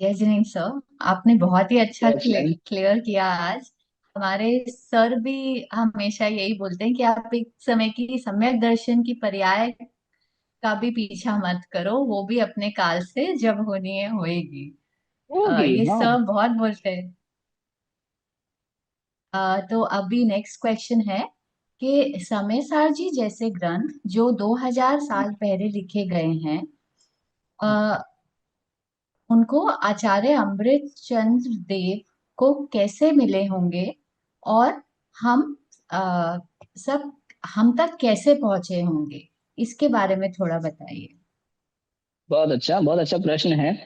जय जिनेन्द्र सर, आपने बहुत ही अच्छा एक्सीलेंट। क्लियर किया आज। हमारे सर भी हमेशा यही बोलते हैं कि आप एक समय की सम्यक दर्शन की पर्याय का भी पीछा मत करो, वो भी अपने काल से जब होनी है होएगी। होगी, ये हाँ। सर बहुत बोलते हैं। तो अभी नेक्स्ट क्वेश्चन है कि समय सार जी जैसे ग्रंथ जो 2000 साल पहले लिखे गए हैं, उनको आचार्य अमृत चंद्र देव को कैसे मिले होंगे, और हम आ, सब हम तक कैसे पहुंचे होंगे, इसके बारे में थोड़ा बताइए। बहुत अच्छा प्रश्न है।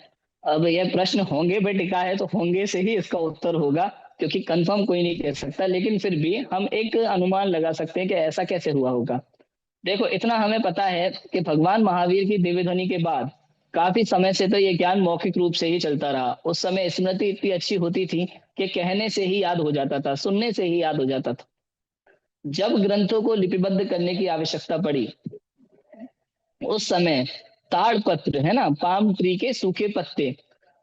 अब यह प्रश्न होंगे पे टिका है तो होंगे से ही इसका उत्तर होगा, क्योंकि कंफर्म कोई नहीं कह सकता, लेकिन फिर भी हम एक अनुमान लगा सकते हैं कि ऐसा कैसे हुआ होगा। देखो, इतना हमें पता है कि भगवान महावीर की दिव्य ध्वनि के बाद काफी समय से तो ये ज्ञान मौखिक रूप से ही चलता रहा। उस समय स्मृति इतनी अच्छी होती थी कि कहने से ही याद हो जाता था, सुनने से ही याद हो जाता था। जब ग्रंथों को लिपिबद्ध करने की आवश्यकता पड़ी, उस समय ताड़ पत्र है ना, पाम ट्री के सूखे पत्ते,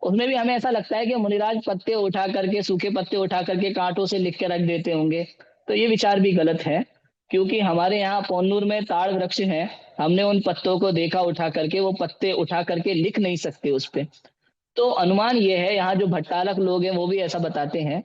उसमें भी हमें ऐसा लगता है कि मुनिराज पत्ते उठा करके, सूखे पत्ते उठा करके कांटों से लिख के रख देते होंगे। तो ये विचार भी गलत है, क्योंकि हमारे यहाँ पोन्नूर में ताड़ वृक्ष है। हमने उन पत्तों को देखा उठा करके, वो पत्ते उठा करके लिख नहीं सकते उस पे। तो अनुमान ये है, यहाँ जो भट्टारक लोग हैं वो भी ऐसा बताते हैं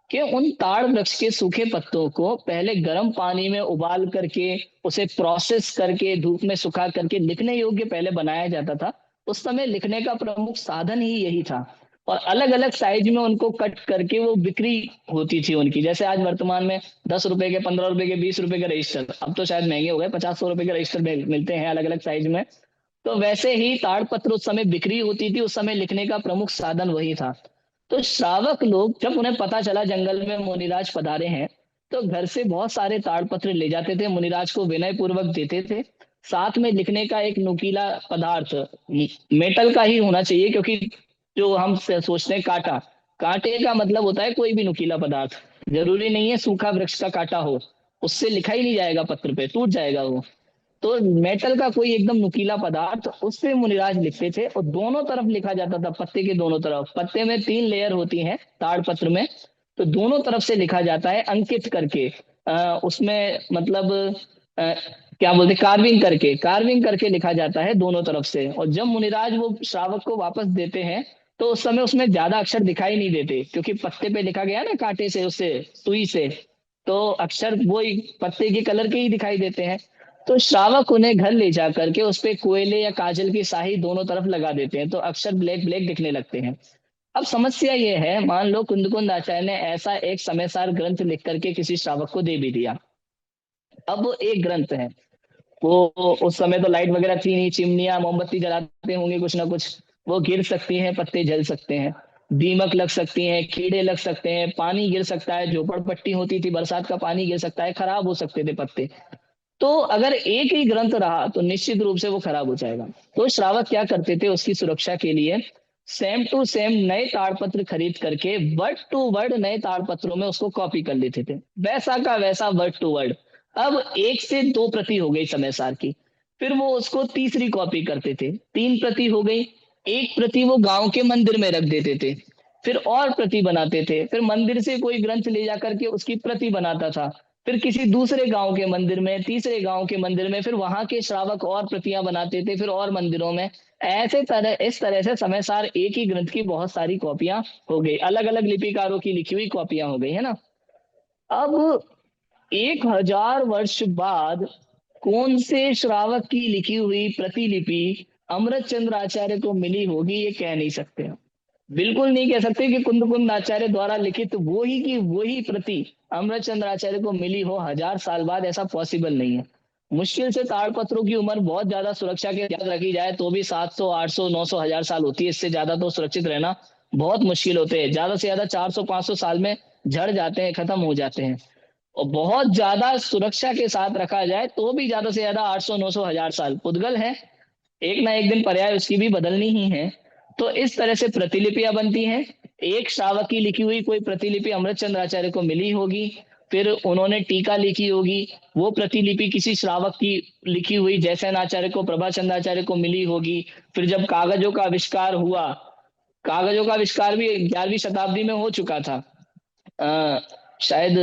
कि उन ताड़ वृक्ष के सूखे पत्तों को पहले गर्म पानी में उबाल करके, उसे प्रोसेस करके, धूप में सुखा करके लिखने योग्य पहले बनाया जाता था। उस समय लिखने का प्रमुख साधन ही यही था। और अलग अलग साइज में उनको कट करके वो बिक्री होती थी उनकी। जैसे आज वर्तमान में 10 रुपए के, 15 रुपए के, 20 रुपए के रजिस्टर, अब तो शायद महंगे हो गए, 50-100 रुपए के रजिस्टर मिलते हैं अलग अलग साइज में। तो वैसे ही ताड़पत्र उस समय बिक्री होती थी, उस समय लिखने का प्रमुख साधन वही था। तो श्रावक लोग जब उन्हें पता चला जंगल में मुनिराज पधारे हैं, तो घर से बहुत सारे ताड़पत्र ले जाते थे, मुनिराज को विनय पूर्वक देते थे। साथ में लिखने का एक नुकीला पदार्थ, मेटल का ही होना चाहिए, क्योंकि जो हम सोचते हैं कांटा, कांटे का मतलब होता है कोई भी नुकीला पदार्थ। जरूरी नहीं है सूखा वृक्ष का कांटा हो, उससे लिखा ही नहीं जाएगा, पत्र पे टूट जाएगा वो। तो मेटल का कोई एकदम नुकीला पदार्थ, उससे मुनिराज लिखते थे। और दोनों तरफ लिखा जाता था, पत्ते के दोनों तरफ। पत्ते में 3 लेयर होती हैं ताड़ पत्र में, तो दोनों तरफ से लिखा जाता है अंकित करके। उसमें मतलब आ, क्या बोलते, कार्विंग करके लिखा जाता है दोनों तरफ से। और जब मुनिराज वो श्रावक को वापस देते हैं, तो उस समय उसमें ज्यादा अक्षर दिखाई नहीं देते, क्योंकि पत्ते पे लिखा गया ना कांटे से, उससे सुई से। तो अक्षर वो पत्ते के कलर के ही दिखाई देते हैं। तो श्रावक उन्हें घर ले जा करके उस पे कोयले या काजल की स्याही दोनों तरफ लगा देते हैं, तो अक्षर ब्लैक ब्लैक दिखने लगते हैं। अब समस्या ये है, मान लो कुंदकुंद आचार्य ने ऐसा एक समय सार ग्रंथ लिख करके किसी श्रावक को दे भी दिया। अब वो एक ग्रंथ है, वो उस समय तो लाइट वगैरह थी नहीं, चिमनियां मोमबत्ती जलाते होंगे कुछ ना कुछ, वो गिर सकती हैं, पत्ते जल सकते हैं, दीमक लग सकती हैं, कीड़े लग सकते हैं, पानी गिर सकता है, झोपड़पट्टी होती थी, बरसात का पानी गिर सकता है, खराब हो सकते थे पत्ते। तो अगर एक ही ग्रंथ रहा तो निश्चित रूप से वो खराब हो जाएगा। तो श्रावक क्या करते थे उसकी सुरक्षा के लिए, सेम टू सेम नए ताड़पत्र खरीद करके वर्ड टू वर्ड नए ताड़पत्रों में उसको कॉपी कर लेते थे, वैसा का वैसा वर्ड टू वर्ड। अब 1 से 2 प्रति हो गई समय सार की। फिर वो उसको तीसरी कॉपी करते थे, 3 प्रति हो गई। एक प्रति वो गांव के मंदिर में रख देते थे, फिर और प्रति बनाते थे, फिर मंदिर से कोई ग्रंथ ले जाकर के उसकी प्रति बनाता था, फिर किसी दूसरे गांव के मंदिर में, तीसरे गांव के मंदिर में, फिर वहां के श्रावक और प्रतियां बनाते थे, फिर और मंदिरों में। ऐसे तरह इस तरह से समय सार एक ही ग्रंथ की बहुत सारी कॉपियां हो गई, अलग अलग लिपिकारों की लिखी हुई कॉपियां हो गई, है ना। अब 1000 वर्ष बाद कौन से श्रावक की लिखी हुई प्रतिलिपि अमृत चंद्र आचार्य को मिली होगी, ये कह नहीं सकते। बिल्कुल नहीं कह सकते कि कुंद आचार्य द्वारा लिखित वो ही की वही प्रति अमृत चंद्र आचार्य को मिली हो 1000 साल बाद, ऐसा पॉसिबल नहीं है। मुश्किल से ताड़पत्रों की उम्र बहुत ज्यादा सुरक्षा के याद रखी जाए तो भी 700, 800, 900, 1000 साल होती है। इससे ज्यादा तो सुरक्षित रहना बहुत मुश्किल होते हैं। ज्यादा से ज्यादा 400, 500 साल में झड़ जाते हैं, खत्म हो जाते हैं। और बहुत ज्यादा सुरक्षा के साथ रखा जाए तो भी ज्यादा से ज्यादा 800, 900, 1000 साल पुद्गल है। एक ना एक दिन पर्याय उसकी भी बदलनी ही है। तो इस तरह से प्रतिलिपियां बनती हैं। एक श्रावक की लिखी हुई कोई प्रतिलिपि अमृतचंद्र आचार्य को मिली होगी, फिर उन्होंने टीका लिखी होगी, वो प्रतिलिपि किसी श्रावक की लिखी हुई जयसेन आचार्य को, प्रभाचंद्र आचार्य को मिली होगी। फिर जब कागजों का आविष्कार हुआ, कागजों का आविष्कार भी 11वीं शताब्दी में हो चुका था। शायद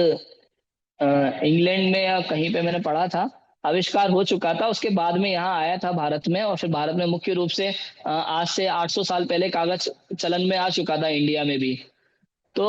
इंग्लैंड में या कहीं पे मैंने पढ़ा था, आविष्कार हो चुका था। उसके बाद में यहाँ आया था भारत में, और फिर भारत में मुख्य रूप से आज से 800 साल पहले कागज चलन में आ चुका था, इंडिया में भी। तो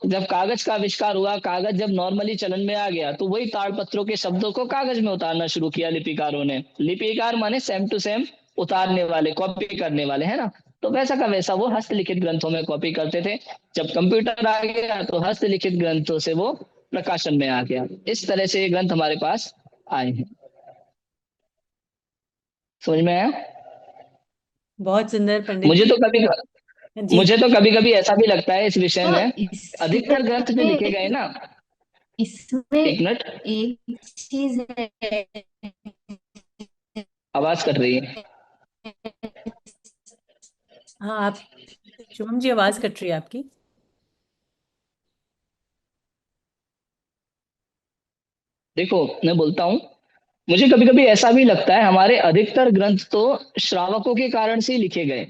जब कागज का आविष्कार हुआ, कागज जब नॉर्मली चलन में आ गया, तो वही ताड़पत्रों के शब्दों को कागज में उतारना शुरू किया लिपिकारों ने। लिपिकार माने सेम टू सेम, उतारने वाले, कॉपी करने वाले, है ना। तो वैसा का वैसा वो हस्तलिखित ग्रंथों में कॉपी करते थे। जब कंप्यूटर आ गया तो हस्तलिखित ग्रंथों से वो प्रकाशन में आ गया। इस तरह से ये ग्रंथ हमारे पास आए हैं। समझ में आया? बहुत सुंदर पंडित मुझे जी। तो कभी जी। मुझे तो कभी कभी ऐसा भी लगता है इस विषय तो में, इसमें अधिकतर ग्रंथ जो लिखे गए ना। इसमें एक मिनट, एक चीज है। आवाज कट रही है। हाँ, आप शुभम जी, आवाज कट रही है आपकी। देखो मैं बोलता हूँ, मुझे कभी कभी ऐसा भी लगता है हमारे अधिकतर ग्रंथ तो श्रावकों के कारण से ही लिखे गए।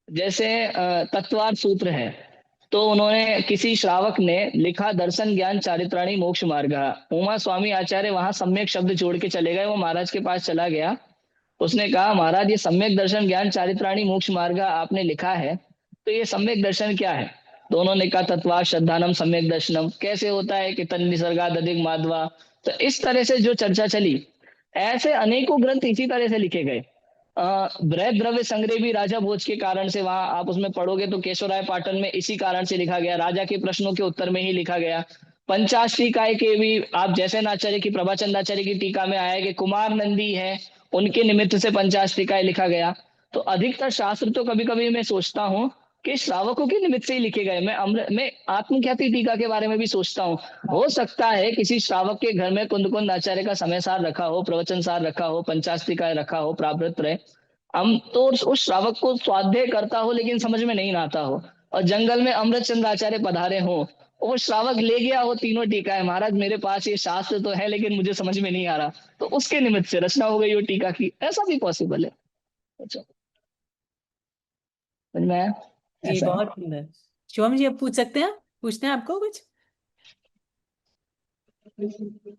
जैसे तत्वार्थ सूत्र है, तो उन्होंने, किसी श्रावक ने लिखा, दर्शन ज्ञान चारित्राणी मोक्ष मार्ग। उमा स्वामी आचार्य वहां सम्यक शब्द जोड़ के चले गए। वो महाराज के पास चला गया, उसने कहा, महाराज ये सम्यक दर्शन ज्ञान चारित्राणी मोक्ष मार्ग आपने लिखा है, तो ये सम्यक दर्शन क्या है? तो उन्होंने कहा, तत्वा श्रद्धानम सम्यक दर्शनम। कैसे होता है कि तन निसर्गाद अधिक माधवा। तो इस तरह से जो चर्चा चली, ऐसे अनेकों ग्रंथ इसी तरह से लिखे गए। बृहद द्रव्य संग्रह भी राजा भोज के कारण से, वहां आप उसमें पढ़ोगे तो केशवराय पाटन में इसी कारण से लिखा गया, राजा के प्रश्नों के उत्तर में ही लिखा गया। पंचाश्रीकाय के भी आप जैसे आचार्य की, प्रभाचंद आचार्य की टीका में आया कि कुमार नंदी है, उनके निमित्त से पंचाश्रीकाय लिखा गया। तो अधिकतर शास्त्र तो कभी कभी मैं सोचता हूँ कि श्रावकों के निमित्त से ही लिखे गए। मैं आत्मख्याति टीका के बारे में भी सोचता हूँ। हो सकता है किसी श्रावक के घर में कुंद कुंद आचार्य का समय सार रखा हो, प्रवचन सार रखा हो, पंचास्त्रिकाय रखा हो, प्रावृत रहे, हम तो उस श्रावक को स्वाध्याय करता हो लेकिन समझ में नहीं आता हो, और जंगल में अमृतचंद्र आचार्य पधारे हो, वो श्रावक ले गया हो तीनों टीका है, महाराज मेरे पास ये शास्त्र तो है लेकिन मुझे समझ में नहीं आ रहा, तो उसके निमित्त से रचना हो गई वो टीका की। ऐसा भी पॉसिबल है। अच्छा, समझ में आया? जी, ऐसा है। बहुत सुंदर। शुभम जी, अब पूछ सकते हैं, पूछते हैं आपको कुछ।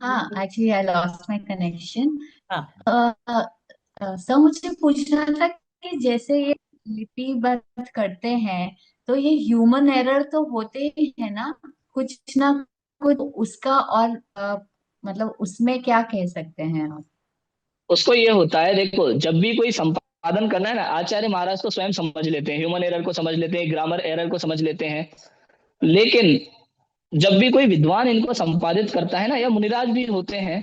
हाँ, actually I lost my connection. हाँ। सर, मुझे पूछना था कि जैसे ये लिपिबद्ध करते हैं, तो ये ह्यूमन एरर तो होते ही है ना कुछ उसका, और मतलब उसमें क्या कह सकते हैं आप? उसको ये होता है, देखो जब भी कोई संपादन करना है ना, आचार्य महाराज तो स्वयं समझ लेते हैं, ह्यूमन एरर को समझ लेते हैं, ग्रामर एरर को समझ लेते हैं। लेकिन जब भी कोई विद्वान इनको संपादित करता है ना, या मुनिराज भी होते हैं,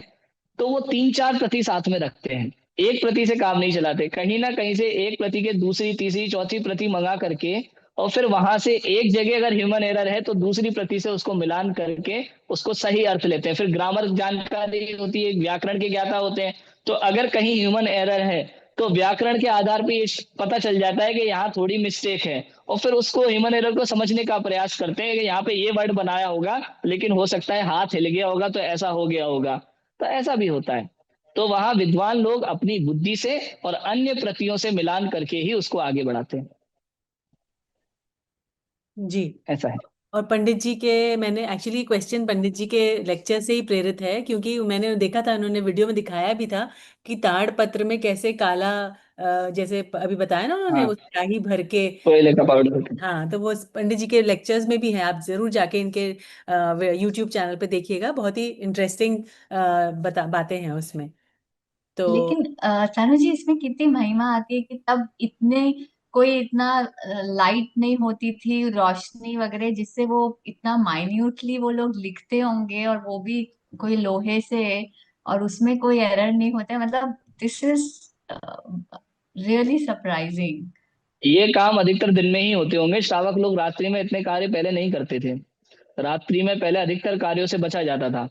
तो वो 3-4 प्रति साथ में रखते हैं। एक प्रति से काम नहीं चलाते, कहीं ना कहीं से एक प्रति के दूसरी तीसरी चौथी प्रति मंगा करके, और फिर वहां से एक जगह अगर ह्यूमन एरर है तो दूसरी प्रति से उसको मिलान करके उसको सही अर्थ लेते हैं। फिर ग्रामर जानकारी होती है, व्याकरण के ज्ञाता होते हैं, तो अगर कहीं ह्यूमन एरर है तो व्याकरण के आधार पर ये पता चल जाता है कि यहाँ थोड़ी मिस्टेक है, और फिर उसको, ह्यूमन एरर को समझने का प्रयास करते हैं कि यहाँ पे ये वर्ड बनाया होगा, लेकिन हो सकता है हाथ हिल गया होगा तो ऐसा हो गया होगा। तो ऐसा भी होता है। तो वहां विद्वान लोग अपनी बुद्धि से और अन्य प्रतियों से मिलान करके ही उसको आगे बढ़ाते हैं। जी। ऐसा है। और पंडित जी के, मैंने एक्चुअली क्वेश्चन पंडित जी के लेक्चर से ही प्रेरित है, क्योंकि मैंने देखा था, उन्होंने वीडियो में दिखाया भी था कि ताड़ पत्र में कैसे काला, जैसे अभी बताया ना उन्होंने, हाँ, वो स्याही भर के। कोयले का पाउडर। हाँ, तो वो पंडित जी के लेक्चर्स में भी है, आप जरूर जाके इनके यूट्यूब चैनल पे देखिएगा, बहुत ही इंटरेस्टिंग बता बातें हैं उसमें। तो लेकिन सानू जी, इसमें कितनी महिमा आती है कि तब इतना लाइट नहीं होती थी, रोशनी वगैरह, जिससे वो इतना माइन्यूटली वो लोग लिखते होंगे, और वो भी कोई लोहे से, और उसमें कोई एरर नहीं होता है। मतलब दिस इज रियली सरप्राइजिंग। ये काम अधिकतर दिन में ही होते होंगे, श्रावक लोग रात्रि में इतने कार्य पहले नहीं करते थे। रात्रि में पहले अधिकतर कार्यों से बचा जाता था,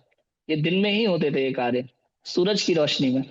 ये दिन में ही होते थे ये कार्य, सूरज की रोशनी में।